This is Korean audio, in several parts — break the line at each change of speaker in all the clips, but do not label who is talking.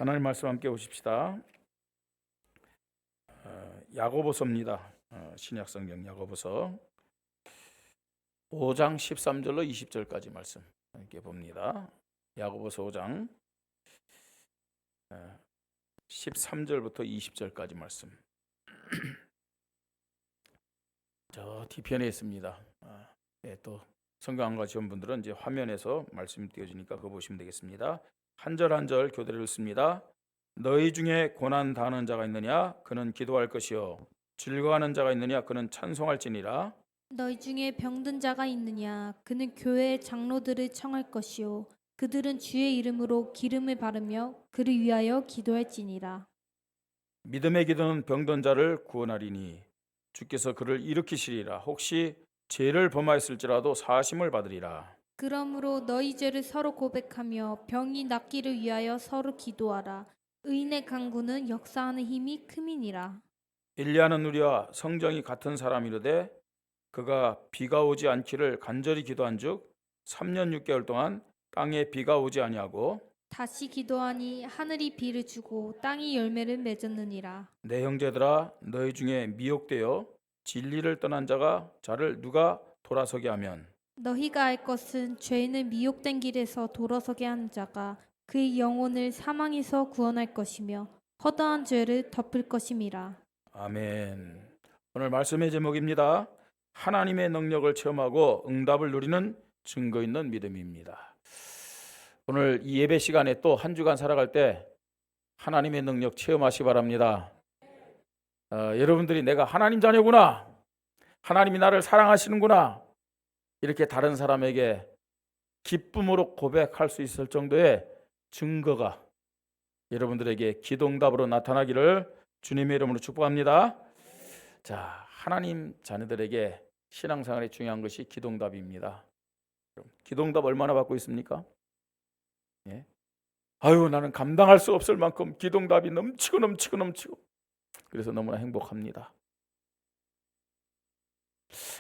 하나님 말씀 함께 보십시다. 야고보서입니다. 신약 성경 야고보서 5장 13절로 20절까지 말씀 함께 봅니다. 야고보서 5장 13절부터 20절까지 말씀. 저 뒤편에 있습니다. 또 성경 안 가시는 분들은 이제 화면에서 말씀이 띄어지니까 그거 보시면 되겠습니다. 한 절 한 절 교대를 읽습니다. 너희 중에 고난 당하는 자가 있느냐? 그는 기도할 것이요. 즐거워하는 자가 있느냐? 그는 찬송할지니라.
너희 중에 병든 자가 있느냐? 그는 교회의 장로들을 청할 것이요. 그들은 주의 이름으로 기름을 바르며 그를 위하여 기도할지니라.
믿음의 기도는 병든 자를 구원하리니 주께서 그를 일으키시리라. 혹시 죄를 범하였을지라도 사하심을 받으리라.
그러므로 너희 죄를 서로 고백하며 병이 낫기를 위하여 서로 기도하라. 의인의 간구는 역사하는 힘이 큼이니라.
엘리야는 우리와 성정이 같은 사람이로되 그가 비가 오지 않기를 간절히 기도한즉 3년 6개월 동안 땅에 비가 오지 아니하고
다시 기도하니 하늘이 비를 주고 땅이 열매를 맺었느니라.
내 형제들아 너희 중에 미혹되어 진리를 떠난 자가 자를 누가 돌아서게 하면
너희가 알 것은 죄인을 미혹된 길에서 돌아서게 하는 자가 그의 영혼을 사망에서 구원할 것이며 허다한 죄를 덮을 것임이라.
아멘. 오늘 말씀의 제목입니다. 하나님의 능력을 체험하고 응답을 누리는 증거 있는 믿음입니다. 오늘 이 예배 시간에 또 한 주간 살아갈 때 하나님의 능력 체험하시 바랍니다. 여러분들이 내가 하나님 자녀구나, 하나님이 나를 사랑하시는구나, 이렇게 다른 사람에게 기쁨으로 고백할 수 있을 정도의 증거가 여러분들에게 기도응답으로 나타나기를 주님의 이름으로 축복합니다. 자, 하나님 자녀들에게 신앙생활에 중요한 것이 기도응답입니다. 기도응답 얼마나 받고 있습니까? 예? 아유, 나는 감당할 수 없을 만큼 기도응답이 넘치고 그래서 너무나 행복합니다.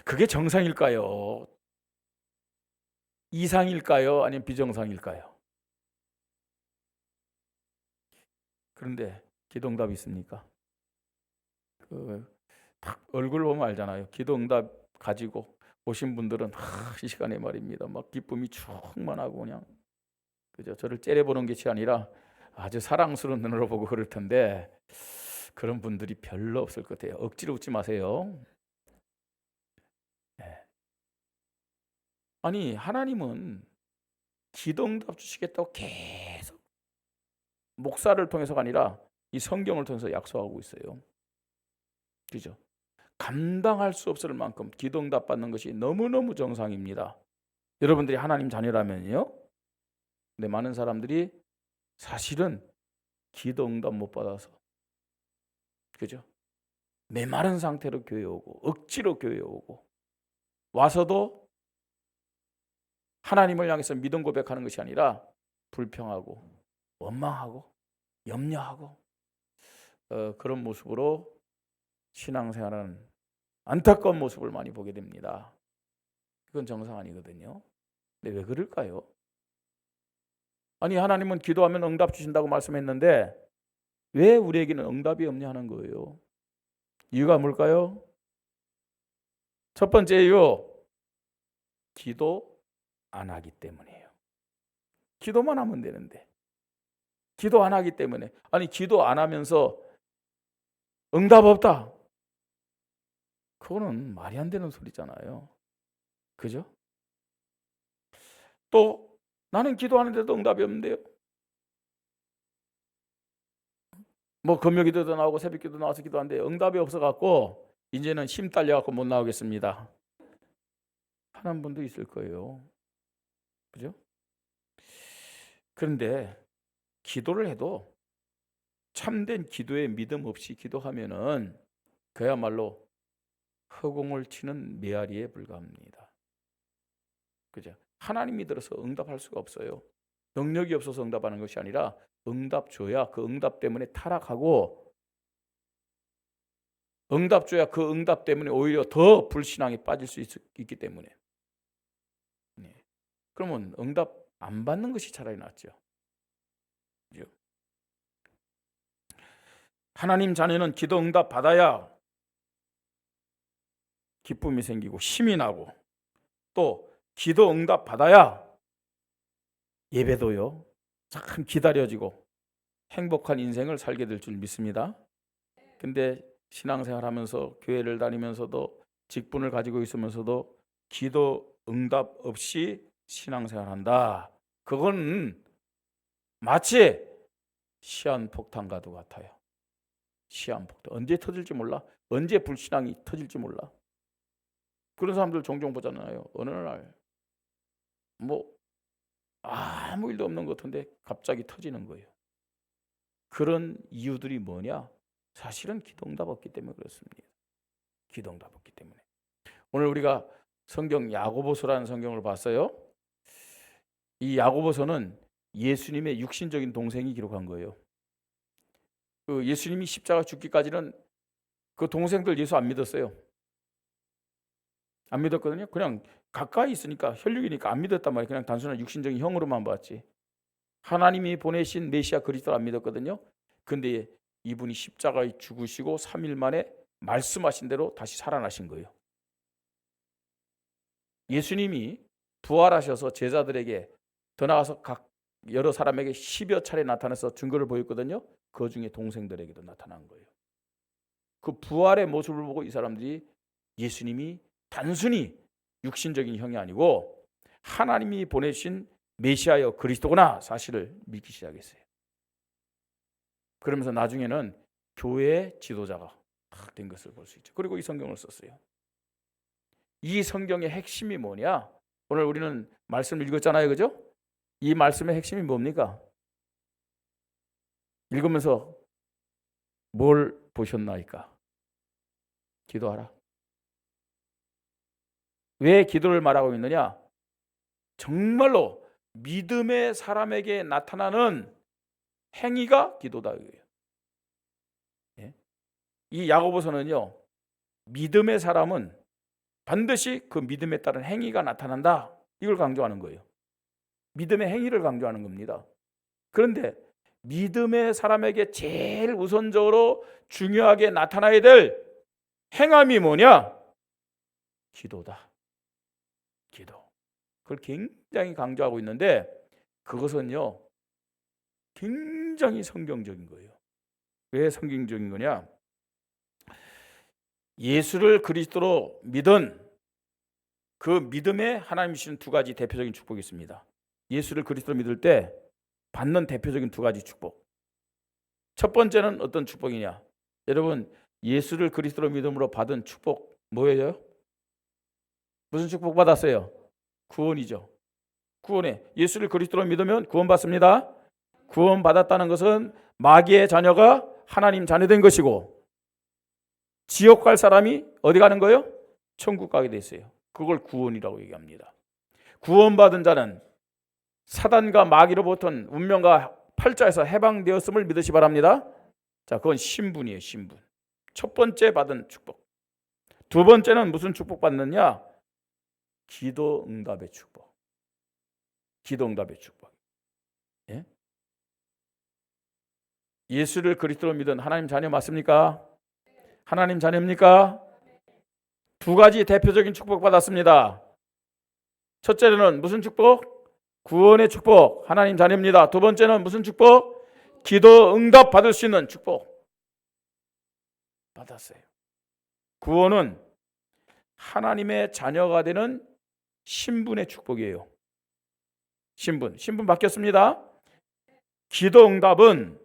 그게 정상일까요? 이상일까요? 아니면 비정상일까요? 그런데 기도응답이 있습니까? 딱 얼굴 보면 알잖아요. 기도응답 가지고 오신 분들은 이 시간에 말입니다. 막 기쁨이 충만하고 그냥 그죠? 저를 째려보는 것이 아니라 아주 사랑스러운 눈으로 보고 그럴 텐데 그런 분들이 별로 없을 것 같아요. 억지로 웃지 마세요. 네. 아니 하나님은 기도응답 주시겠다고 계속 목사를 통해서가 아니라 이 성경을 통해서 약속하고 있어요. 그죠? 감당할 수 없을 만큼 기도응답 받는 것이 너무너무 정상입니다. 여러분들이 하나님 자녀라면요. 근데 많은 사람들이 사실은 기도응답 못 받아서 그죠? 메마른 상태로 교회 오고 억지로 교회 오고 와서도 하나님을 향해서 믿음 고백하는 것이 아니라 불평하고 원망하고 염려하고 그런 모습으로 신앙생활은 안타까운 모습을 많이 보게 됩니다. 그건 정상 아니거든요. 근데 왜 그럴까요? 아니 하나님은 기도하면 응답 주신다고 말씀했는데 왜 우리에게는 응답이 없냐 하는 거예요. 이유가 뭘까요? 첫 번째 이유, 기도 안 하기 때문이에요. 기도만 하면 되는데 기도 안 하기 때문에. 아니 기도 안 하면서 응답 없다, 그거는 말이 안 되는 소리잖아요. 그죠? 또 나는 기도하는데도 응답이 없는데요. 뭐 금요기도도 나오고 새벽기도 나와서 기도하는데 응답이 없어갖고 이제는 힘 딸려갖고 못 나오겠습니다 하는 분도 있을 거예요. 그죠? 그런데 기도를 해도 참된 기도에 믿음 없이 기도하면은 그야말로 허공을 치는 메아리에 불과합니다. 그죠? 하나님이 들어서 응답할 수가 없어요. 능력이 없어서 응답하는 것이 아니라 응답 줘야 그 응답 때문에 타락하고 응답 줘야 그 응답 때문에 오히려 더 불신앙에 빠질 수 있기 때문에. 네. 그러면 응답 안 받는 것이 차라리 낫죠. 그죠? 하나님 자녀는 기도 응답 받아야 기쁨이 생기고 힘이 나고, 또 기도 응답 받아야 예배도요 참 기다려지고 행복한 인생을 살게 될 줄 믿습니다. 근데 신앙생활 하면서 교회를 다니면서도 직분을 가지고 있으면서도 기도 응답 없이 신앙생활 한다. 그건 마치 시한폭탄과도 같아요. 시한폭탄. 언제 터질지 몰라. 언제 불신앙이 터질지 몰라. 그런 사람들 종종 보잖아요. 어느 날 뭐 아무 일도 없는 것 같은데 갑자기 터지는 거예요. 그런 이유들이 뭐냐? 사실은 기도 응답 없기 때문에 그렇습니다. 기도 응답 없기 때문에. 오늘 우리가 성경 야고보서라는 성경을 봤어요. 이 야고보서는 예수님의 육신적인 동생이 기록한 거예요. 그 예수님이 십자가 죽기까지는 그 동생들 예수 안 믿었어요. 안 믿었거든요. 그냥 가까이 있으니까, 혈육이니까 안 믿었단 말이에요. 그냥 단순한 육신적인 형으로만 봤지. 하나님이 보내신 메시아 그리스도를 안 믿었거든요. 근데 이분이 십자가에 죽으시고 3일 만에 말씀하신 대로 다시 살아나신 거예요. 예수님이 부활하셔서 제자들에게 더 나아가서 각 여러 사람에게 10여 차례 나타나서 증거를 보였거든요. 그 중에 동생들에게도 나타난 거예요. 그 부활의 모습을 보고 이 사람들이 예수님이 단순히 육신적인 형이 아니고 하나님이 보내신 메시아여 그리스도구나 사실을 믿기 시작했어요. 그러면서 나중에는 교회의 지도자가 된 것을 볼 수 있죠. 그리고 이 성경을 썼어요. 이 성경의 핵심이 뭐냐? 오늘 우리는 말씀을 읽었잖아요. 그죠? 이 말씀의 핵심이 뭡니까? 읽으면서 뭘 보셨나이까? 기도하라. 왜 기도를 말하고 있느냐? 정말로 믿음의 사람에게 나타나는 행위가 기도다. 예? 이 야고보서는요, 믿음의 사람은 반드시 그 믿음에 따른 행위가 나타난다. 이걸 강조하는 거예요. 믿음의 행위를 강조하는 겁니다. 그런데 믿음의 사람에게 제일 우선적으로 중요하게 나타나야 될 행함이 뭐냐? 기도다. 기도. 그걸 굉장히 강조하고 있는데 그것은요 굉장히 성경적인 거예요. 왜 성경적인 거냐? 예수를 그리스도로 믿은 그 믿음에 하나님이 주시는 두 가지 대표적인 축복이 있습니다. 예수를 그리스도로 믿을 때 받는 대표적인 두 가지 축복. 첫 번째는 어떤 축복이냐? 여러분, 예수를 그리스도로 믿음으로 받은 축복 뭐예요? 무슨 축복 받았어요? 구원이죠. 구원에 예수를 그리스도로 믿으면 구원받습니다. 구원받았다는 것은 마귀의 자녀가 하나님 자녀된 것이고 지옥 갈 사람이 어디 가는 거예요? 천국 가게 돼 있어요. 그걸 구원이라고 얘기합니다. 구원받은 자는 사단과 마귀로부터는 운명과 팔자에서 해방되었음을 믿으시 바랍니다. 자, 그건 신분이에요. 신분. 첫 번째 받은 축복. 두 번째는 무슨 축복 받느냐? 기도 응답의 축복. 기도 응답의 축복. 예? 예수를 그리스도로 믿은 하나님 자녀 맞습니까? 하나님 자녀입니까? 두 가지 대표적인 축복 받았습니다. 첫째는 무슨 축복? 구원의 축복. 하나님 자녀입니다. 두 번째는 무슨 축복? 기도 응답 받을 수 있는 축복. 받았어요. 구원은 하나님의 자녀가 되는 신분의 축복이에요. 신분 바뀌었습니다. 기도 응답은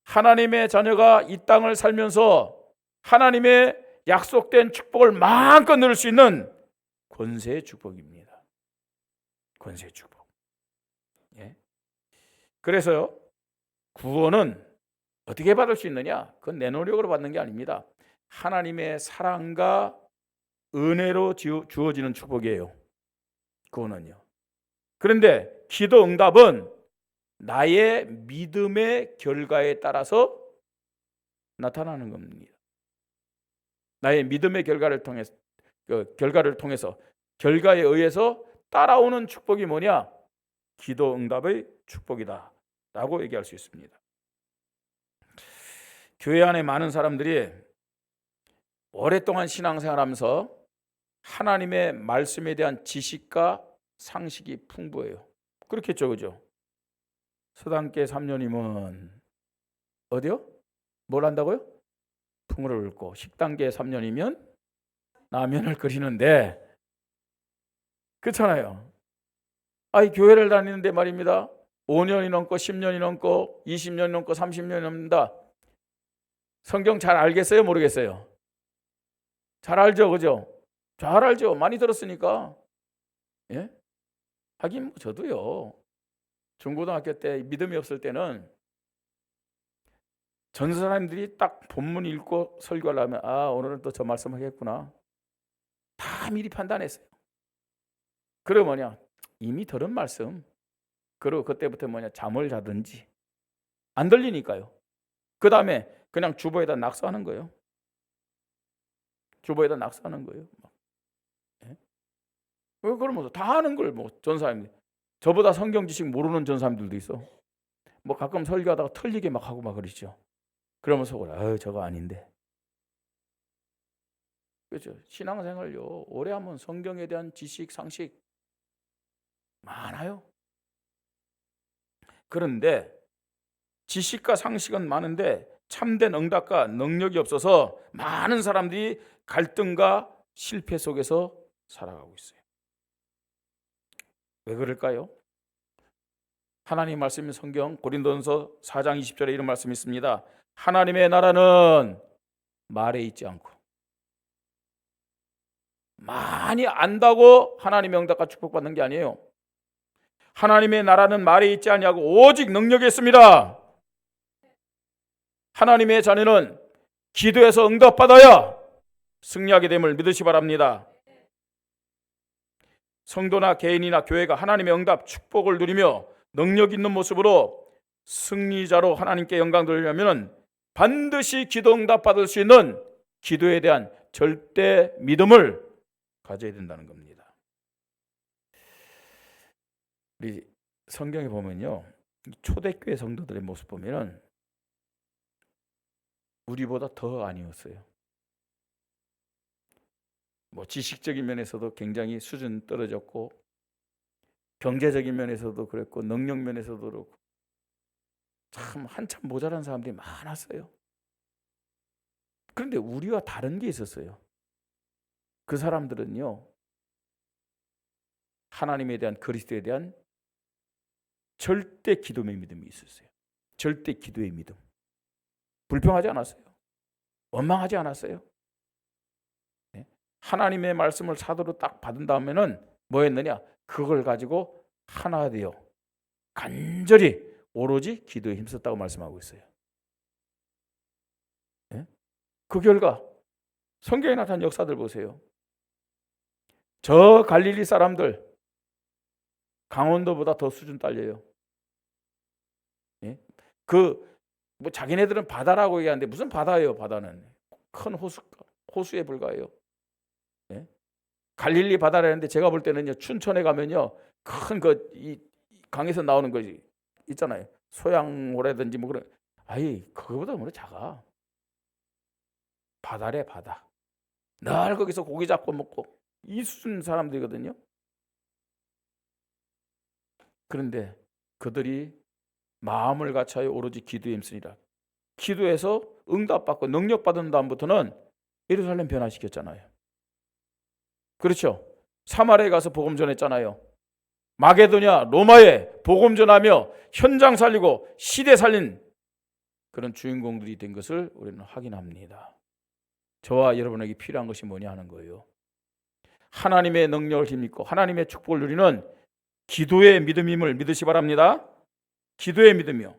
하나님의 자녀가 이 땅을 살면서 하나님의 약속된 축복을 마음껏 누릴 수 있는 권세의 축복입니다. 권세의 축복. 예. 그래서요, 구원은 어떻게 받을 수 있느냐? 그건 내 노력으로 받는 게 아닙니다. 하나님의 사랑과 은혜로 주어지는 축복이에요. 구원은요. 그런데 기도 응답은 나의 믿음의 결과에 따라서 나타나는 겁니다. 나의 믿음의 결과를 통해서 결과에 의해서 따라오는 축복이 뭐냐? 기도 응답의 축복이다 라고 얘기할 수 있습니다. 교회 안에 많은 사람들이 오랫동안 신앙생활하면서 하나님의 말씀에 대한 지식과 상식이 풍부해요. 그렇겠죠, 그죠? 서당계 3년이면 어디요? 뭘 한다고요? 풍물을 읊고, 식당계 3년이면 라면을 끓이는데, 그렇잖아요. 아이, 교회를 다니는데 말입니다. 5년이 넘고 10년이 넘고 20년이 넘고 30년이 넘는다. 성경 잘 알겠어요? 모르겠어요? 잘 알죠, 그죠? 잘 알죠. 많이 들었으니까. 예? 하긴 뭐 저도요. 중고등학교 때 믿음이 없을 때는 전 사람들이 딱 본문 읽고 설교를 하면 오늘은 또 저 말씀 하겠구나. 다 미리 판단했어요. 그리고 이미 들은 말씀. 그리고 그때부터 잠을 자든지 안 들리니까요. 그 다음에 그냥 주보에다 낙서하는 거예요. 주보에다 낙서하는 거예요. 예? 그러면서 다 아는 걸 전사님들. 저보다 성경 지식 모르는 전사님들도 있어. 가끔 설교하다가 틀리게 막 하고 막 그러죠. 그러면서 저거 아닌데. 그렇죠. 신앙생활요 오래 하면 성경에 대한 지식, 상식 많아요. 그런데 지식과 상식은 많은데 참된 응답과 능력이 없어서 많은 사람들이 갈등과 실패 속에서 살아가고 있어요. 왜 그럴까요? 하나님 말씀인 성경 고린도전서 4장 20절에 이런 말씀이 있습니다. 하나님의 나라는 말에 있지 않고, 많이 안다고 하나님의 응답과 축복받는 게 아니에요. 하나님의 나라는 말에 있지 않냐고 오직 능력에 있습니다. 하나님의 자녀는 기도해서 응답받아야 승리하게 됨을 믿으시 바랍니다. 성도나 개인이나 교회가 하나님의 응답, 축복을 누리며 능력 있는 모습으로 승리자로 하나님께 영광 돌리려면 반드시 기도 응답 받을 수 있는 기도에 대한 절대 믿음을 가져야 된다는 겁니다. 우리 성경에 보면요, 초대교회 성도들의 모습 보면은 우리보다 더 아니었어요. 지식적인 면에서도 굉장히 수준 떨어졌고, 경제적인 면에서도 그랬고, 능력 면에서도 그렇고, 참 한참 모자란 사람들이 많았어요. 그런데 우리와 다른 게 있었어요. 그 사람들은요, 하나님에 대한, 그리스도에 대한 절대 기도의 믿음이 있었어요. 절대 기도의 믿음. 불평하지 않았어요. 원망하지 않았어요. 네? 하나님의 말씀을 사도로 딱 받은 다음에는 뭐 했느냐? 그걸 가지고 하나 되어 간절히 오로지 기도에 힘썼다고 말씀하고 있어요. 네? 그 결과 성경에 나타난 역사들 보세요. 저 갈릴리 사람들 강원도보다 더 수준 딸려요. 예? 자기네들은 바다라고 얘기하는데 무슨 바다예요? 바다는 큰 호수에 불과해요. 예? 갈릴리 바다라는데 제가 볼 때는요, 춘천에 가면요, 큰 이 강에서 나오는 거 있잖아요. 소양호라든지 그런, 그거보다 작아. 바다래, 바다. 늘 거기서 고기 잡고 먹고 이 수준 사람들이거든요. 그런데 그들이 마음을 갖춰야 오로지 기도에 힘쓰니라. 기도해서 응답받고 능력받은 다음부터는 예루살렘 변화시켰잖아요. 그렇죠? 사마리아에 가서 복음 전했잖아요. 마게도냐, 로마에 복음 전하며 현장 살리고 시대 살린 그런 주인공들이 된 것을 우리는 확인합니다. 저와 여러분에게 필요한 것이 뭐냐 하는 거예요. 하나님의 능력을 힘입고 하나님의 축복을 누리는 기도의 믿음임을 믿으시 바랍니다. 기도의 믿음이요.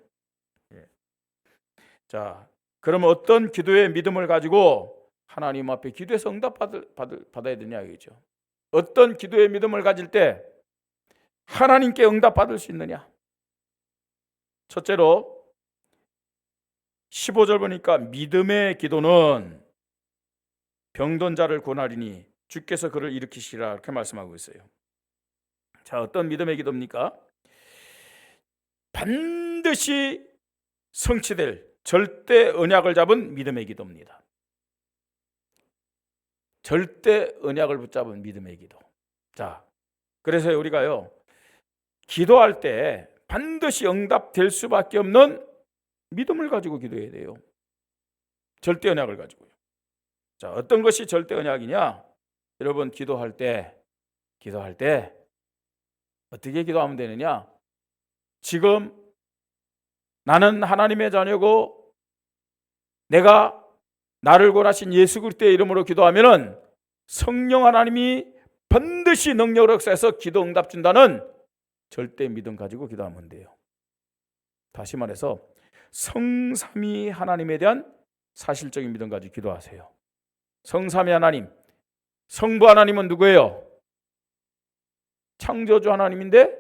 자, 그러면 어떤 기도의 믿음을 가지고 하나님 앞에 기도해서 응답 받아야 되냐 이거죠. 어떤 기도의 믿음을 가질 때 하나님께 응답 받을 수 있느냐? 첫째로 15절 보니까 믿음의 기도는 병든 자를 구원하리니 주께서 그를 일으키시라 이렇게 말씀하고 있어요. 자, 어떤 믿음의 기도입니까? 반드시 성취될 절대 언약을 잡은 믿음의 기도입니다. 절대 언약을 붙잡은 믿음의 기도. 자, 그래서 우리가요, 기도할 때 반드시 응답될 수밖에 없는 믿음을 가지고 기도해야 돼요. 절대 언약을 가지고요. 자, 어떤 것이 절대 언약이냐? 여러분, 기도할 때 어떻게 기도하면 되느냐? 지금 나는 하나님의 자녀고 내가 나를 구원하신 예수 그리스도의 이름으로 기도하면은 성령 하나님이 반드시 능력을 역사해서 기도 응답 준다는 절대 믿음 가지고 기도하면 돼요. 다시 말해서 성삼위 하나님에 대한 사실적인 믿음 가지고 기도하세요. 성삼위 하나님, 성부 하나님은 누구예요? 창조주 하나님인데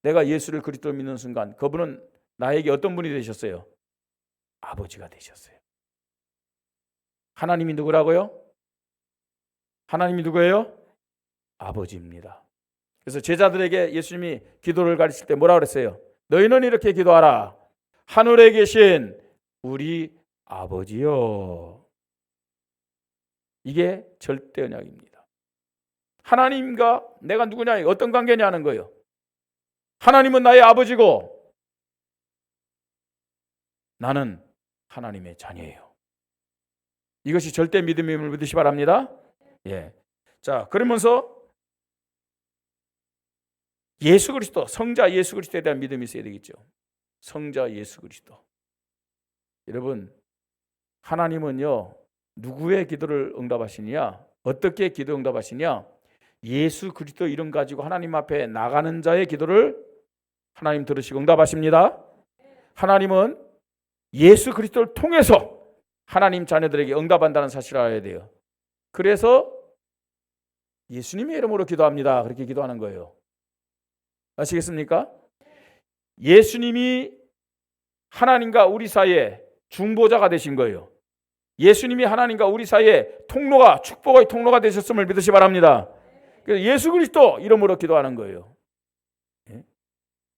내가 예수를 그리스도로 믿는 순간 그분은 나에게 어떤 분이 되셨어요? 아버지가 되셨어요. 하나님이 누구라고요? 하나님이 누구예요? 아버지입니다. 그래서 제자들에게 예수님이 기도를 가르칠 때 뭐라고 그랬어요? 너희는 이렇게 기도하라. 하늘에 계신 우리 아버지요. 이게 절대 언약입니다. 하나님과 내가 누구냐, 어떤 관계냐는 거예요. 하나님은 나의 아버지고 나는 하나님의 자녀예요. 이것이 절대 믿음임을 믿으시 바랍니다. 예. 자, 그러면서 예수 그리스도, 성자 예수 그리스도에 대한 믿음이 있어야 되겠죠. 성자 예수 그리스도. 여러분, 하나님은요, 누구의 기도를 응답하시냐? 어떻게 기도 응답하시냐? 예수 그리스도 이름 가지고 하나님 앞에 나가는 자의 기도를 하나님 들으시고 응답하십니다. 하나님은 예수 그리스도를 통해서 하나님 자녀들에게 응답한다는 사실을 알아야 돼요. 그래서 예수님의 이름으로 기도합니다. 그렇게 기도하는 거예요. 아시겠습니까? 예수님이 하나님과 우리 사이에 중보자가 되신 거예요. 예수님이 하나님과 우리 사이에 통로가, 축복의 통로가 되셨음을 믿으시 바랍니다. 그래서 예수 그리스도 이름으로 기도하는 거예요. 예?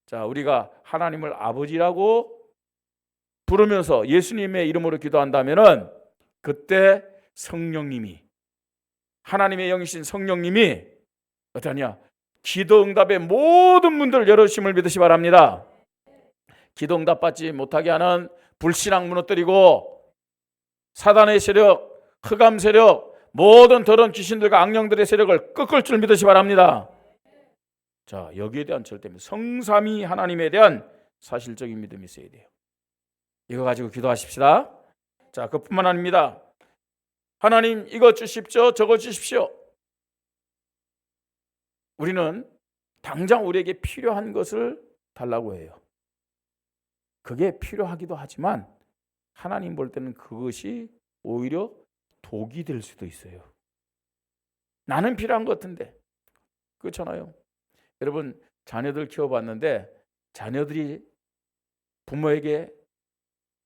자, 우리가 하나님을 아버지라고 부르면서 예수님의 이름으로 기도한다면은 그때 성령님이, 하나님의 영이신 성령님이 어떠냐? 기도 응답의 모든 문들을 열어주심을 믿으시 바랍니다. 기도 응답 받지 못하게 하는 불신앙 무너뜨리고 사단의 세력, 흑암 세력, 모든 더러운 귀신들과 악령들의 세력을 꺾을 줄 믿으시 바랍니다. 자, 여기에 대한 절대 믿음, 성삼위 하나님에 대한 사실적인 믿음이 있어야 돼요. 이거 가지고 기도하십시다. 자, 그뿐만 아닙니다. 하나님 이거 주십시오, 저거 주십시오. 우리는 당장 우리에게 필요한 것을 달라고 해요. 그게 필요하기도 하지만 하나님 볼 때는 그것이 오히려 독이 될 수도 있어요. 나는 필요한 것 같은데. 그렇잖아요. 여러분, 자녀들 키워봤는데 자녀들이 부모에게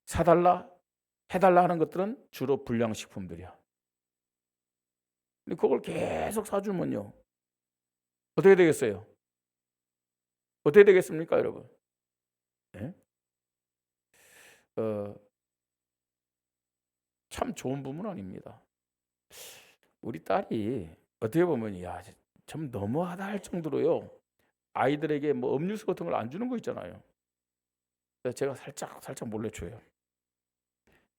사달라, 해달라 하는 것들은 주로 불량식품들이야. 근데 그걸 계속 사주면요, 어떻게 되겠어요? 어떻게 되겠습니까, 여러분? 네? 참 좋은 부모는 아닙니다. 우리 딸이 어떻게 보면 참 너무하다 할 정도로요, 아이들에게 뭐 음료수 같은 걸 안 주는 거 있잖아요. 그래서 제가 살짝 몰래 줘요.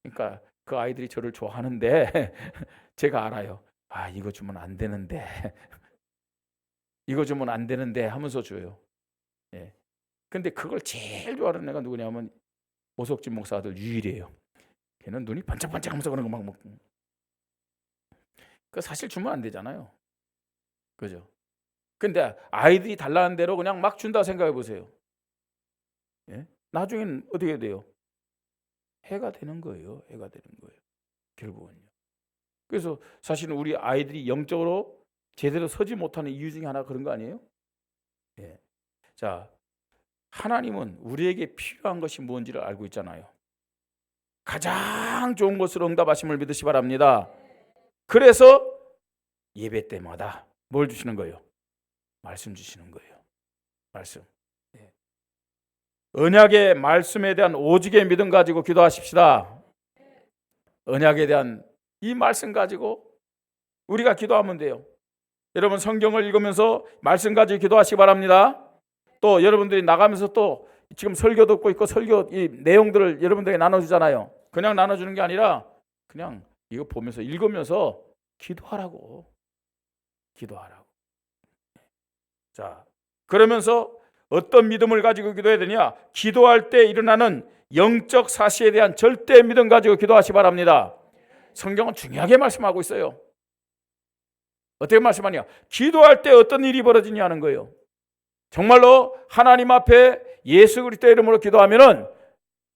그러니까 그 아이들이 저를 좋아하는데 제가 알아요. 아, 이거 주면 안 되는데 이거 주면 안 되는데 하면서 줘요. 예. 근데 그걸 제일 좋아하는 애가 누구냐면 오석진 목사 아들 유일이에요. 걔는 눈이 반짝반짝하면서 그런 거 막 먹고. 그 사실 주면 안 되잖아요. 그죠? 근데 아이들이 달라는 대로 그냥 막 준다 생각해 보세요. 예? 나중엔 어떻게 돼요? 해가 되는 거예요. 해가 되는 거예요. 결국은요. 그래서 사실은 우리 아이들이 영적으로 제대로 서지 못하는 이유 중에 하나가 그런 거 아니에요? 예. 자, 하나님은 우리에게 필요한 것이 뭔지를 알고 있잖아요. 가장 좋은 것으로 응답하심을 믿으시 바랍니다. 그래서 예배 때마다 뭘 주시는 거예요? 말씀 주시는 거예요. 말씀. 예. 언약의 말씀에 대한 오직의 믿음 가지고 기도하십시다. 언약에 대한 이 말씀 가지고 우리가 기도하면 돼요. 여러분 성경을 읽으면서 말씀 가지고 기도하시기 바랍니다. 또 여러분들이 나가면서 또 지금 설교 듣고 있고 설교 이 내용들을 여러분들에게 나눠주잖아요. 그냥 나눠주는 게 아니라 그냥 이거 보면서 읽으면서 기도하라고. 자, 그러면서 어떤 믿음을 가지고 기도해야 되냐? 기도할 때 일어나는 영적 사실에 대한 절대 믿음 가지고 기도하시기 바랍니다. 성경은 중요하게 말씀하고 있어요. 어떻게 말씀하냐? 기도할 때 어떤 일이 벌어지냐는 거예요. 정말로 하나님 앞에 예수 그리스도의 이름으로 기도하면은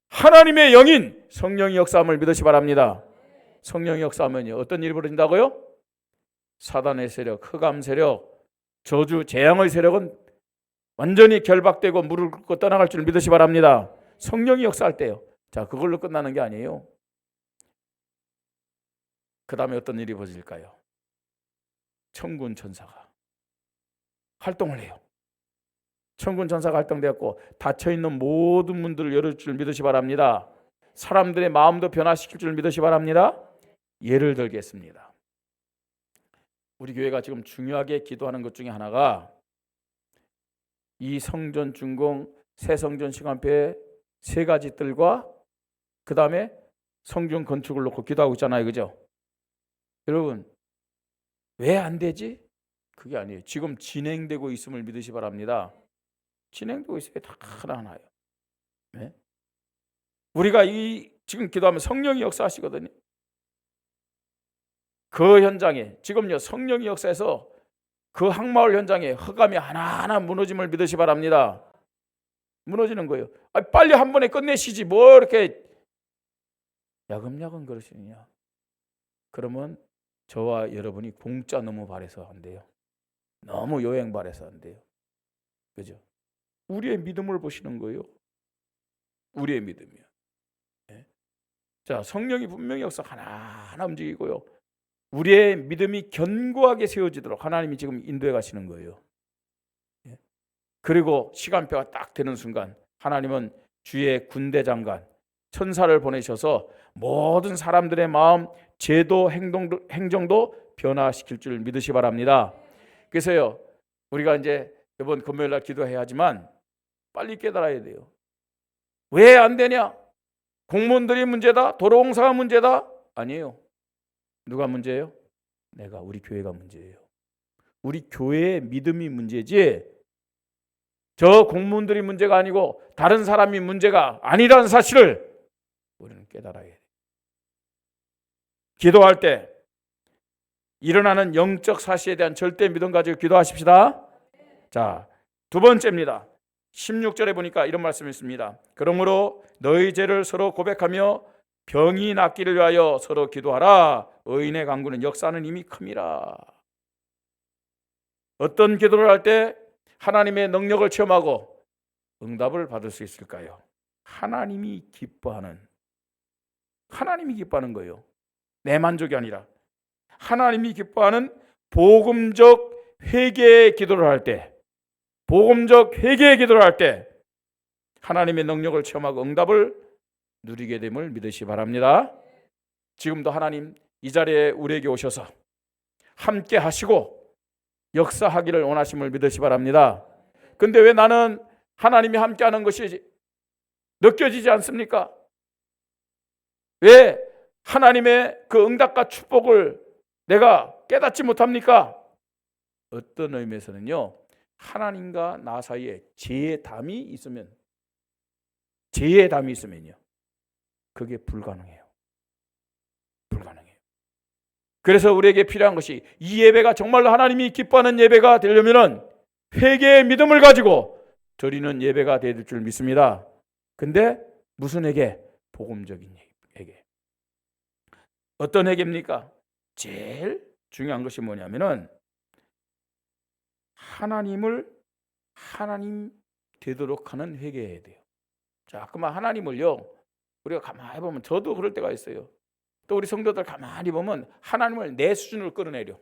하나님의 영인 성령의 역사함을 믿으시 바랍니다. 성령의 역사하면요 어떤 일이 벌어진다고요? 사단의 세력, 흑암 세력, 저주, 재앙의 세력은 완전히 결박되고 무릎 꿇고 떠나갈 줄 믿으시 바랍니다. 성령이 역사할 때요. 자, 그걸로 끝나는 게 아니에요. 그 다음에 어떤 일이 벌어질까요? 천군 천사가 활동을 해요. 천군 천사가 활동되었고 닫혀있는 모든 문들을 열어줄 줄 믿으시 바랍니다. 사람들의 마음도 변화시킬 줄 믿으시 바랍니다. 예를 들겠습니다. 우리 교회가 지금 중요하게 기도하는 것 중에 하나가 이 성전 준공, 새 성전 시간표의 세 가지 뜰과 그 다음에 성전 건축을 놓고 기도하고 있잖아요. 그죠? 여러분 왜 안 되지? 그게 아니에요. 지금 진행되고 있음을 믿으시 바랍니다. 진행되고 있어요. 다 하나하나요. 네? 우리가 이 지금 기도하면 성령이 역사하시거든요. 그 현장에 지금요 성령이 역사해서 그 항마을 현장에 흑암이 하나하나 무너짐을 믿으시 바랍니다. 무너지는 거예요. 빨리 한 번에 끝내시지 뭐 이렇게 야금야금 그러시느냐. 그러면 저와 여러분이 공짜 너무 바래서 안 돼요. 너무 요행 바래서 안 돼요. 그죠? 우리의 믿음을 보시는 거예요. 우리의 믿음이요. 네. 자, 성령이 분명히 역사 하나하나 움직이고요. 우리의 믿음이 견고하게 세워지도록 하나님이 지금 인도해 가시는 거예요. 네. 그리고 시간표가 딱 되는 순간 하나님은 주의 군대 장관 천사를 보내셔서 모든 사람들의 마음, 제도, 행정도 변화시킬 줄 믿으시 바랍니다. 그래서요 우리가 이제 이번 금요일 날 기도해야 하지만 빨리 깨달아야 돼요. 왜 안 되냐? 공무원들이 문제다? 도로공사가 문제다? 아니에요. 누가 문제예요? 우리 교회가 문제예요. 우리 교회의 믿음이 문제지 저 공무원들이 문제가 아니고 다른 사람이 문제가 아니라는 사실을 우리는 깨달아야 돼요. 기도할 때 일어나는 영적 사실에 대한 절대 믿음 가지고 기도하십시다. 자, 두 번째입니다. 16절에 보니까 이런 말씀이 있습니다. 그러므로 너희 죄를 서로 고백하며 병이 낫기를 위하여 서로 기도하라. 의인의 간구는 역사는 이미 큼이라. 어떤 기도를 할 때 하나님의 능력을 체험하고 응답을 받을 수 있을까요? 하나님이 기뻐하는 거예요. 내 만족이 아니라 하나님이 기뻐하는 복음적 회개의 기도를 할 때, 하나님의 능력을 체험하고 응답을 누리게 됨을 믿으시 바랍니다. 지금도 하나님 이 자리에 우리에게 오셔서 함께 하시고 역사하기를 원하심을 믿으시 바랍니다. 근데 왜 나는 하나님이 함께하는 것이 느껴지지 않습니까? 왜 하나님의 그 응답과 축복을 내가 깨닫지 못합니까? 어떤 의미에서는요 하나님과 나 사이에 죄의 담이 있으면요 그게 불가능해요. 그래서 우리에게 필요한 것이 이 예배가 정말로 하나님이 기뻐하는 예배가 되려면 회개의 믿음을 가지고 드리는 예배가 될 줄 믿습니다. 근데 무슨 회개? 복음적인 회개. 어떤 회개입니까? 제일 중요한 것이 뭐냐면은 하나님 되도록 하는 회개해야 돼요. 자, 그만 하나님을요 우리가 가만히 보면 저도 그럴 때가 있어요. 또 우리 성도들 가만히 보면 하나님을 내 수준으로 끌어내려.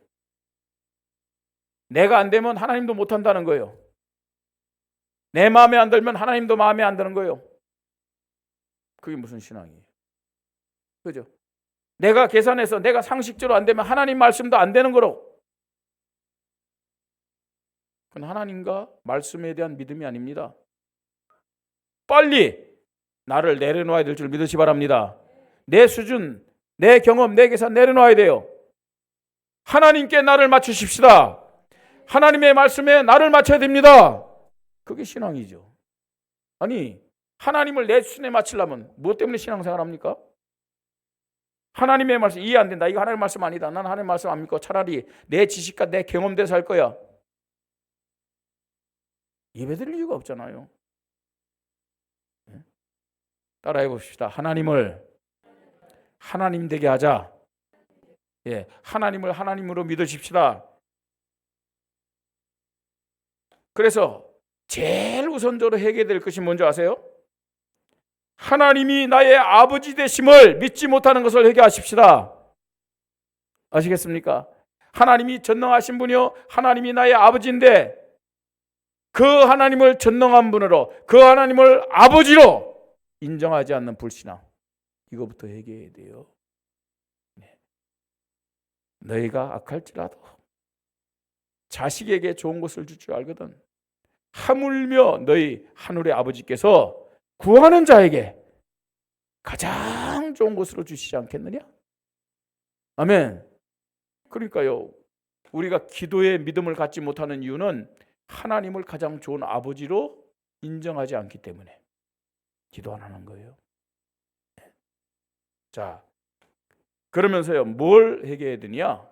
내가 안 되면 하나님도 못한다는 거예요. 내 마음에 안 들면 하나님도 마음에 안 드는 거예요. 그게 무슨 신앙이에요? 그죠? 내가 계산해서 내가 상식적으로 안 되면 하나님 말씀도 안 되는 거로. 그건 하나님과 말씀에 대한 믿음이 아닙니다. 빨리 나를 내려놓아야 될 줄 믿으시 바랍니다. 내 수준, 내 경험, 내 계산 내려놓아야 돼요. 하나님께 나를 맞추십시다. 하나님의 말씀에 나를 맞춰야 됩니다. 그게 신앙이죠. 아니, 하나님을 내 수준에 맞추려면 무엇 때문에 신앙생활 합니까? 하나님의 말씀 이해 안 된다. 이거 하나님의 말씀 아니다. 난 하나님의 말씀 안 믿고 차라리 내 지식과 내 경험대로 살 거야. 예배드릴 이유가 없잖아요. 따라해 봅시다. 하나님을 하나님 되게 하자. 예, 하나님을 하나님으로 믿으십시다. 그래서 제일 우선적으로 해결될 것이 뭔지 아세요? 하나님이 나의 아버지 되심을 믿지 못하는 것을 회개하십시다. 아시겠습니까? 하나님이 전능하신 분이요, 하나님이 나의 아버지인데 그 하나님을 전능한 분으로, 그 하나님을 아버지로 인정하지 않는 불신앙, 이거부터 회개해야 돼요. 네. 너희가 악할지라도 자식에게 좋은 것을 줄 줄 알거든. 하물며 너희 하늘의 아버지께서 구하는 자에게 가장 좋은 것으로 주시지 않겠느냐? 아멘. 그러니까요, 우리가 기도의 믿음을 갖지 못하는 이유는 하나님을 가장 좋은 아버지로 인정하지 않기 때문에 기도 안 하는 거예요. 자, 그러면서요, 뭘 회개해야 되냐?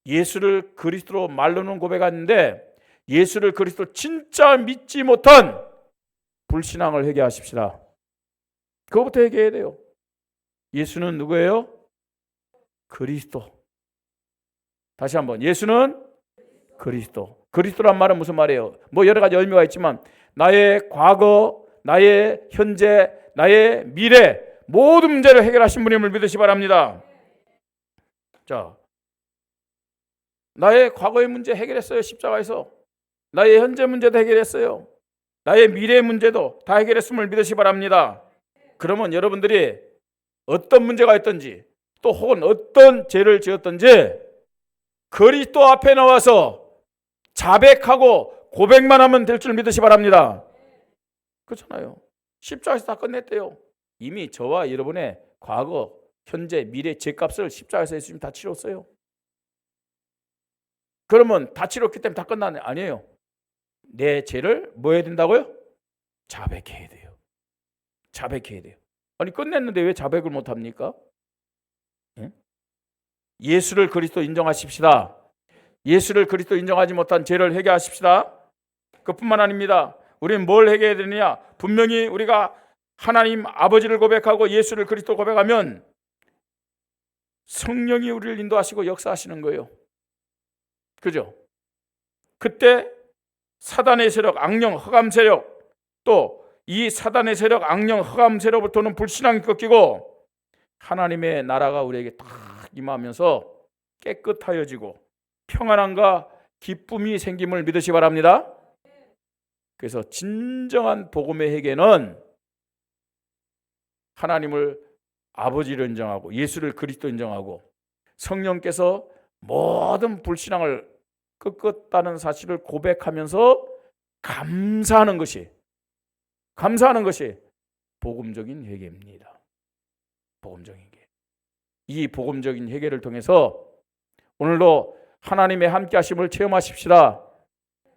예수를 그리스도로 말로는 고백하는데 예수를 그리스도 진짜 믿지 못한 불신앙을 회개하십시다. 그거부터 회개해야 돼요. 예수는 누구예요? 그리스도. 다시 한번, 예수는 그리스도. 그리스도란 말은 무슨 말이에요? 뭐 여러 가지 의미가 있지만 나의 과거, 나의 현재, 나의 미래 모든 문제를 해결하신 분임을 믿으시 바랍니다. 자, 나의 과거의 문제 해결했어요. 십자가에서. 나의 현재 문제도 해결했어요. 나의 미래 문제도 다 해결했음을 믿으시 바랍니다. 그러면 여러분들이 어떤 문제가 있든지 또 혹은 어떤 죄를 지었든지 그리스도 앞에 나와서 자백하고 고백만 하면 될 줄 믿으시 바랍니다. 그렇잖아요. 십자가에서 다 끝냈대요. 이미 저와 여러분의 과거, 현재, 미래 죄값을 십자가에서 예수님 다 치렀어요. 그러면 다 치렀기 때문에 다 끝나네? 아니에요. 내 죄를 뭐 해야 된다고요? 자백해야 돼요. 자백해야 돼요. 아니 끝냈는데 왜 자백을 못합니까? 예? 예수를 그리스도 인정하십시다. 예수를 그리스도 인정하지 못한 죄를 회개하십시다. 그뿐만 아닙니다. 우리는 뭘 회개해야 되느냐? 분명히 우리가 하나님 아버지를 고백하고 예수를 그리스도 고백하면 성령이 우리를 인도하시고 역사하시는 거예요. 그죠? 그때 사단의 세력, 악령, 흑암 세력, 또 이 사단의 세력, 악령, 흑암 세력부터는 불신앙이 꺾이고 하나님의 나라가 우리에게 딱 임하면서 깨끗하여지고 평안함과 기쁨이 생김을 믿으시 바랍니다. 그래서 진정한 복음의 회개는 하나님을 아버지로 인정하고 예수를 그리스도 인정하고 성령께서 모든 불신앙을 꺾었다는 사실을 고백하면서 감사하는 것이 복음적인 회개입니다. 복음적인 회개. 이 복음적인 회개를 통해서 오늘도 하나님의 함께 하심을 체험하십시다.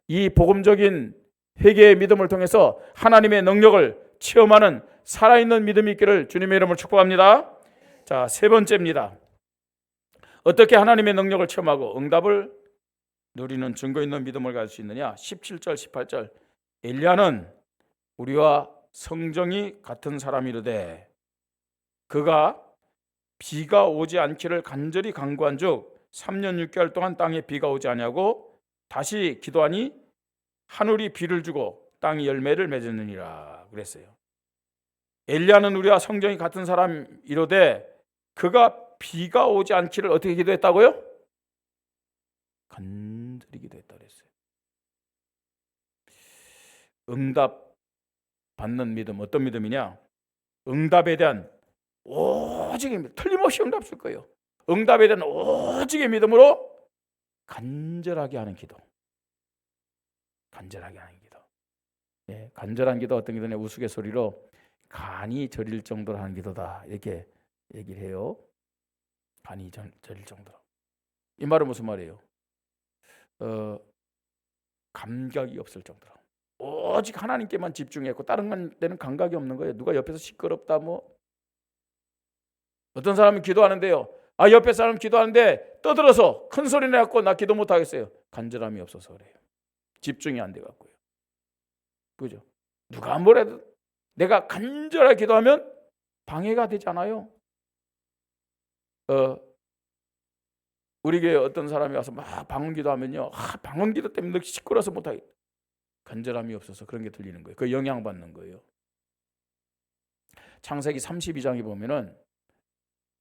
이 복음적인 회개의 믿음을 통해서 하나님의 능력을 체험하는 살아있는 믿음이 있기를 주님의 이름으로 축복합니다. 자, 세 번째입니다. 어떻게 하나님의 능력을 체험하고 응답을 누리는 증거 있는 믿음을 가질 수 있느냐? 17절 18절. 엘리야는 우리와 성정이 같은 사람이르되 그가 비가 오지 않기를 간절히 간구한즉 3년 6개월 동안 땅에 비가 오지 아니하고 다시 기도하니 하늘이 비를 주고 땅이 열매를 맺었느니라 그랬어요. 엘리야는 우리와 성정이 같은 사람이로되 그가 비가 오지 않기를 어떻게 기도했다고요? 간절히 기도했다 그랬어요. 응답 받는 믿음, 어떤 믿음이냐? 응답에 대한 오직의 믿음, 틀림없이 응답 줄 거예요. 응답에 대한 오직의 믿음으로 간절하게 하는 기도. 간절하게 하는 기도. 예, 간절한 기도, 어떤 기도냐? 우스갯소리로 간이 저릴 정도로 하는 기도다, 이렇게 얘기를 해요. 간이 저릴 정도로. 이 말은 무슨 말이에요? 감각이 없을 정도로 오직 하나님께만 집중했고 다른 데는 감각이 없는 거예요. 누가 옆에서 시끄럽다 뭐. 어떤 사람은 기도하는데요, 옆에 사람 기도하는데 떠들어서 큰 소리 내갖고 나 기도 못 하겠어요. 간절함이 없어서 그래요. 집중이 안 돼 갖고요. 그죠? 누가 뭐래도 내가 간절하게 기도하면 방해가 되잖아요. 우리 교회 어떤 사람이 와서 막 방언기도 하면요, 방언기도 때문에 너 시끄러워서 못하겠다. 간절함이 없어서 그런 게 들리는 거예요. 그 영향받는 거예요. 창세기 32장에 보면은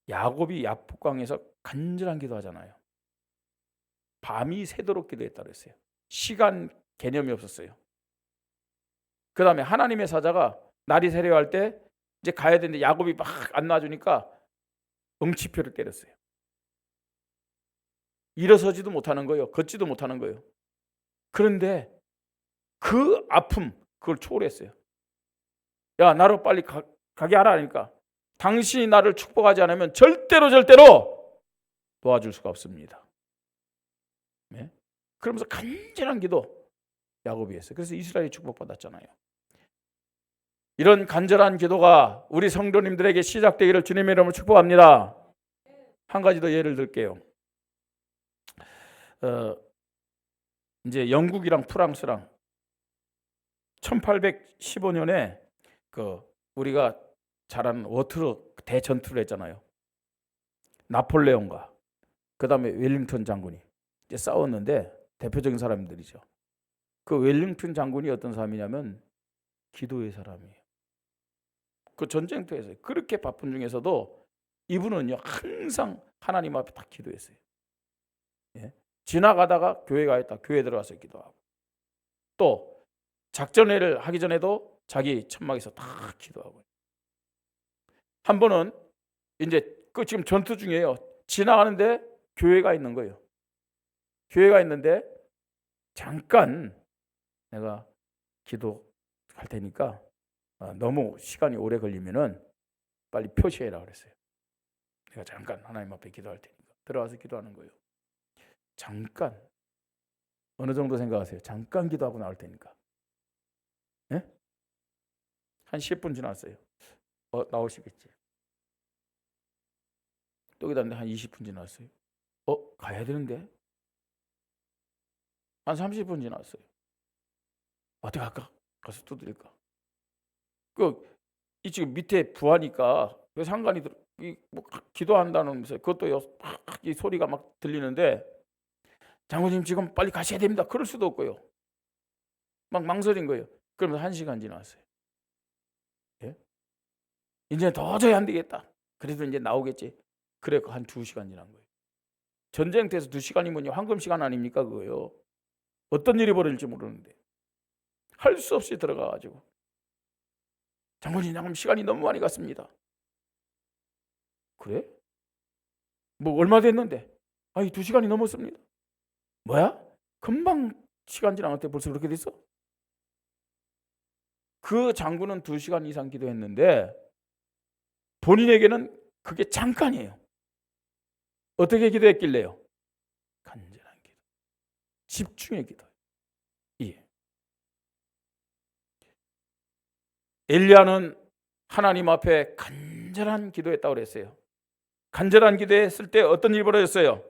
야곱이 야복강에서 간절한 기도하잖아요. 밤이 새도록 기도했다 그랬어요. 시간 개념이 없었어요. 그 다음에 하나님의 사자가 날이 새려할 때 이제 가야 되는데 야곱이 막 안 놔주니까 응치표를 때렸어요. 일어서지도 못하는 거예요. 걷지도 못하는 거예요. 그런데 그 아픔, 그걸 초월했어요. 야, 나로 빨리 가게 하라 하니까 당신이 나를 축복하지 않으면 절대로 도와줄 수가 없습니다. 네? 그러면서 간절한 기도 야곱이 했어요. 그래서 이스라엘이 축복받았잖아요. 이런 간절한 기도가 우리 성도님들에게 시작되기를 주님의 이름으로 축복합니다. 한 가지 더 예를 들게요. 이제 영국이랑 프랑스랑 1815년에 우리가 잘 아는 워트로 대전투를 했잖아요. 나폴레옹과 그 다음에 웰링턴 장군이 이제 싸웠는데 대표적인 사람들이죠. 그 웰링턴 장군이 어떤 사람이냐면 기도의 사람이에요. 그 전쟁터에서 그렇게 바쁜 중에서도 이분은요 항상 하나님 앞에 딱 기도했어요. 예? 지나가다가 교회 가 있다, 교회 들어가서 기도하고, 또 작전회를 하기 전에도 자기 천막에서 다 기도하고. 한 번은 이제 지금 전투 중이에요. 지나가는데 교회가 있는 거예요. 교회가 있는데 잠깐 내가 기도할 테니까 너무 시간이 오래 걸리면은 빨리 표시해라 그랬어요. 내가 잠깐 하나님 앞에 기도할 테니까. 들어와서 기도하는 거예요. 잠깐. 어느 정도 생각하세요? 잠깐 기도하고 나올 테니까. 네? 한 10분 지났어요. 나오시겠지. 또 기다렸는데 한 20분 지났어요. 가야 되는데. 한 30분 지났어요. 어떻게 할까? 가서 두드릴까? 이 지금 밑에 부하니까 그 상관이 뭐 기도한다면서 그것도 이 소리가 막 들리는데, 장로님 지금 빨리 가셔야 됩니다. 그럴 수도 없고요. 막 망설인 거예요. 그러면서 1시간 지났어요. 예? 이제 도저히 안 되겠다. 그래도 이제 나오겠지. 그래, 한 2시간 지난 거예요. 전쟁터에서 2시간이면 황금 시간 아닙니까 그거요. 어떤 일이 벌어질지 모르는데 할 수 없이 들어가가지고, 장로님 시간이 너무 많이 갔습니다. 그래? 뭐 얼마 됐는데? 2시간이 넘었습니다. 뭐야? 금방 시간 지나갔대. 벌써 그렇게 됐어? 그 장군은 2시간 이상 기도했는데 본인에게는 그게 잠깐이에요. 어떻게 기도했길래요? 간절한 기도, 집중의 기도. 예. 엘리야는 하나님 앞에 간절한 기도했다고 그랬어요. 간절한 기도했을 때 어떤 일이 벌어졌어요?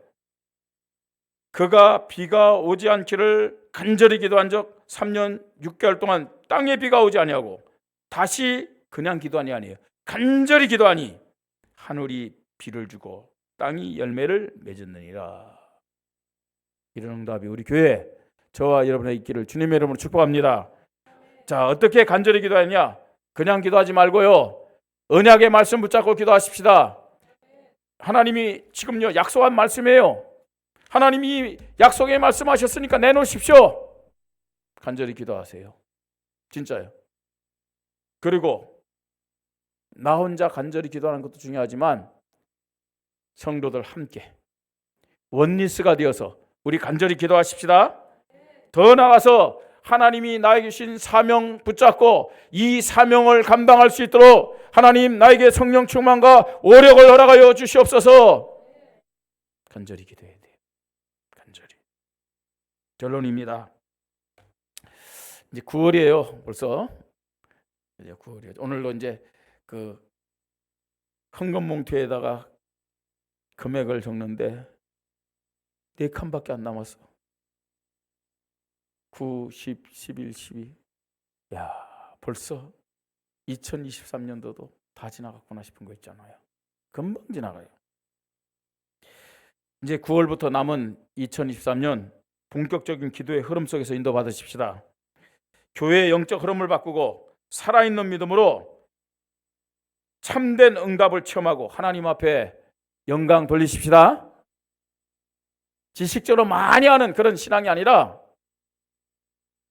그가 비가 오지 않기를 간절히 기도한 적 3년 6개월 동안 땅에 비가 오지 아니하고 다시 그냥 기도하니 아니에요. 간절히 기도하니 하늘이 비를 주고 땅이 열매를 맺었느니라. 이런 응답이 우리 교회 저와 여러분의 있기를 주님의 이름으로 축복합니다. 자, 어떻게 간절히 기도하냐? 그냥 기도하지 말고요, 언약의 말씀 붙잡고 기도하십시다. 하나님이 지금요 약속한 말씀이에요. 하나님이 약속의 말씀하셨으니까 내놓으십시오. 간절히 기도하세요. 진짜요. 그리고 나 혼자 간절히 기도하는 것도 중요하지만 성도들 함께 원리스가 되어서 우리 간절히 기도하십시다. 더 나아가서 하나님이 나에게 주신 사명 붙잡고 이 사명을 감당할 수 있도록 하나님 나에게 성령 충만과 오력을 허락하여 주시옵소서. 간절히 기도해야 돼요. 간절히. 결론입니다. 이제 9월이에요. 벌써 이제 9월이에요. 오늘로 이제 그 헌금 봉투에다가 금액을 적는데 4칸밖에 안 남았어. 9, 10, 11, 12. 야, 벌써 2023년도도 다 지나갔구나 싶은 거 있잖아요. 금방 지나가요. 이제 9월부터 남은 2023년 본격적인 기도의 흐름 속에서 인도받으십시다. 교회의 영적 흐름을 바꾸고 살아있는 믿음으로 참된 응답을 체험하고 하나님 앞에 영광 돌리십시다. 지식적으로 많이 하는 그런 신앙이 아니라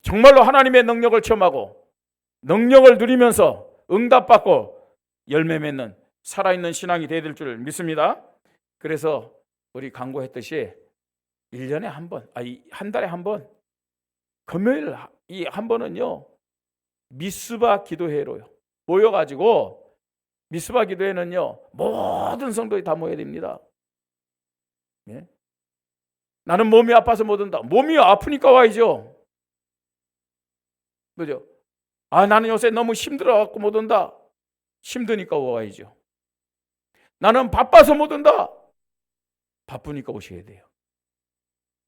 정말로 하나님의 능력을 체험하고 능력을 누리면서 응답받고 열매 맺는 살아있는 신앙이 되어야 될 줄 믿습니다. 그래서 우리 강구했듯이 1년에 한 번, 한 달에 한 번, 금요일 이 한 번은요 미스바 기도회로요 모여가지고 미스바 기도회는요 모든 성도들이 다 모여야 됩니다. 예? 나는 몸이 아파서 못 온다. 몸이 아프니까 와야죠. 그죠? 나는 요새 너무 힘들어갖고 못 온다. 힘드니까 와야죠. 나는 바빠서 못 온다. 바쁘니까 오셔야 돼요.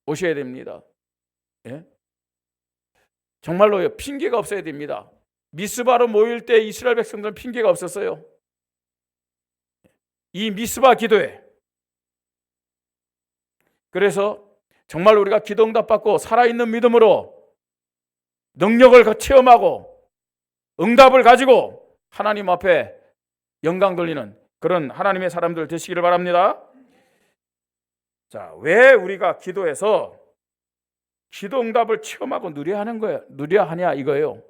오셔야 됩니다. 예? 정말로요 핑계가 없어야 됩니다. 미스바로 모일 때 이스라엘 백성들은 핑계가 없었어요. 이 미스바 기도회. 그래서 정말 우리가 기도 응답받고 살아있는 믿음으로 능력을 체험하고 응답을 가지고 하나님 앞에 영광 돌리는 그런 하나님의 사람들 되시기를 바랍니다. 자, 왜 우리가 기도해서 기도 응답을 체험하고 누려야 하는 거예요? 누려야 하냐 이거예요.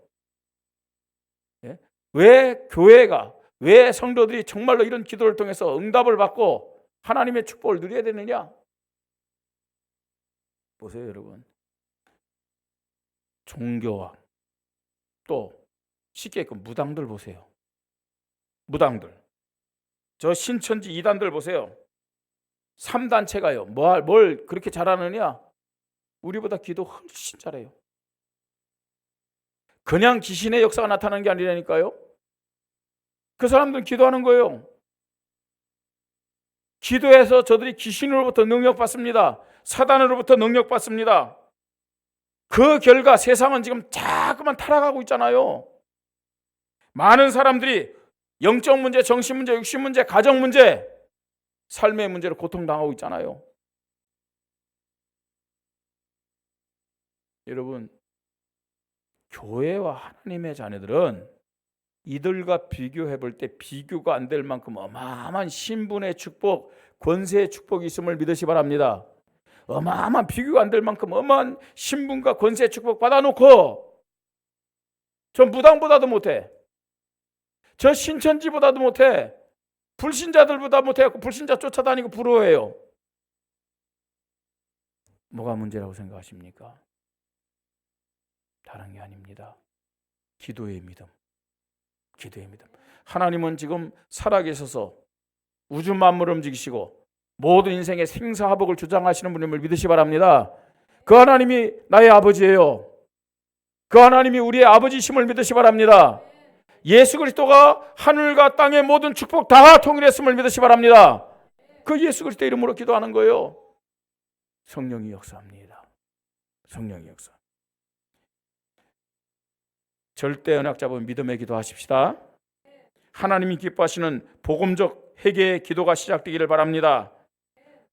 예? 왜 교회가, 왜 성도들이 정말로 이런 기도를 통해서 응답을 받고 하나님의 축복을 누려야 되느냐? 보세요, 여러분. 종교와 또 쉽게 그 무당들 보세요. 무당들. 저 신천지 이단들 보세요. 3단체가요. 뭘 그렇게 잘하느냐? 우리보다 기도 훨씬 잘해요. 그냥 귀신의 역사가 나타나는 게 아니라니까요. 그 사람들은 기도하는 거예요. 기도해서 저들이 귀신으로부터 능력받습니다. 사단으로부터 능력받습니다. 그 결과 세상은 지금 자꾸만 타락하고 있잖아요. 많은 사람들이 영적 문제, 정신 문제, 육신 문제, 가정 문제, 삶의 문제로 고통당하고 있잖아요. 여러분, 교회와 하나님의 자녀들은 이들과 비교해 볼 때 비교가 안 될 만큼 어마어마한 신분의 축복, 권세의 축복이 있음을 믿으시 바랍니다. 어마어마한 비교가 안 될 만큼 어마어마한 신분과 권세의 축복 받아놓고 저 무당보다도 못해. 저 신천지보다도 못해. 불신자들보다 못해갖고 불신자 쫓아다니고 부러워해요. 뭐가 문제라고 생각하십니까? 다른 게 아닙니다. 기도의 믿음. 기도의 믿음. 하나님은 지금 살아계셔서 우주 만물을 움직이시고 모든 인생의 생사화복을 주장하시는 분임을 믿으시 바랍니다. 그 하나님이 나의 아버지예요. 그 하나님이 우리의 아버지심을 믿으시 바랍니다. 예수 그리스도가 하늘과 땅의 모든 축복 다 통일했음을 믿으시 바랍니다. 그 예수 그리스도 이름으로 기도하는 거예요. 성령이 역사합니다. 성령이 역사. 절대 언약 잡은 믿음의 기도하십시다. 하나님이 기뻐하시는 복음적 회개의 기도가 시작되기를 바랍니다.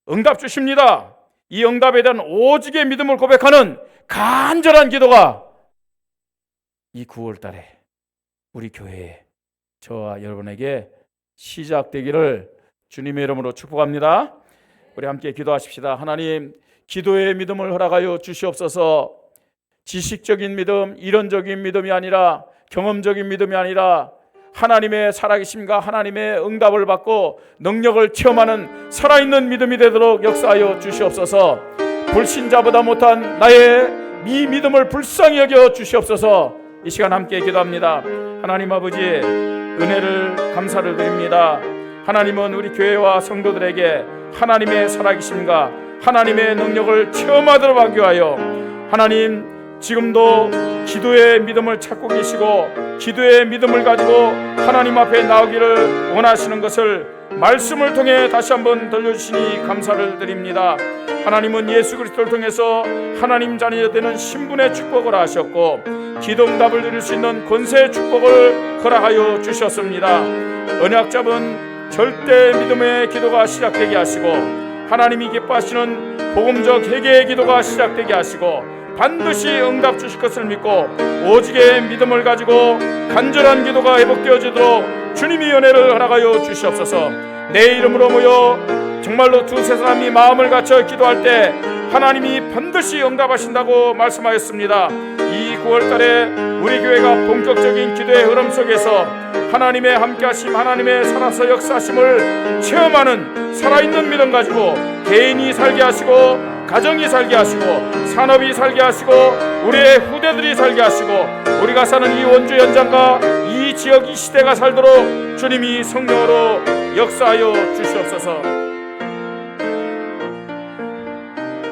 응답 주십니다. 이 응답에 대한 오직의 믿음을 고백하는 간절한 기도가 이 9월 달에 우리 교회에 저와 여러분에게 시작되기를 주님의 이름으로 축복합니다. 우리 함께 기도하십시다. 하나님, 기도의 믿음을 허락하여 주시옵소서. 지식적인 믿음, 이론적인 믿음이 아니라, 경험적인 믿음이 아니라 하나님의 살아계심과 하나님의 응답을 받고 능력을 체험하는 살아있는 믿음이 되도록 역사하여 주시옵소서. 불신자보다 못한 나의 이 믿음을 불쌍히 여겨 주시옵소서. 이 시간 함께 기도합니다. 하나님 아버지, 은혜를 감사를 드립니다. 하나님은 우리 교회와 성도들에게 하나님의 살아계심과 하나님의 능력을 체험하도록 하기 위하여 하나님 지금도 기도의 믿음을 찾고 계시고 기도의 믿음을 가지고 하나님 앞에 나오기를 원하시는 것을 말씀을 통해 다시 한번 들려주시니 감사를 드립니다. 하나님은 예수 그리스도를 통해서 하나님 자녀 되는 신분의 축복을 하셨고 기도응답을 드릴 수 있는 권세의 축복을 허락하여 주셨습니다. 언약 잡은 절대 믿음의 기도가 시작되게 하시고 하나님이 기뻐하시는 복음적 회개의 기도가 시작되게 하시고 반드시 응답 주실 것을 믿고 오직의 믿음을 가지고 간절한 기도가 회복되어지도록 주님이 은혜를 허락하여 주시옵소서. 내 이름으로 모여 정말로 두세 사람이 마음을 갖춰 기도할 때 하나님이 반드시 응답하신다고 말씀하였습니다. 이 9월달에 우리 교회가 본격적인 기도의 흐름 속에서 하나님의 함께하심, 하나님의 살아서 역사하심을 체험하는 살아있는 믿음 가지고 개인이 살게 하시고 가정이 살게 하시고 산업이 살게 하시고 우리의 후대들이 살게 하시고 우리가 사는 이 원주 현장과 이 지역 이 시대가 살도록 주님이 성령으로 역사하여 주시옵소서.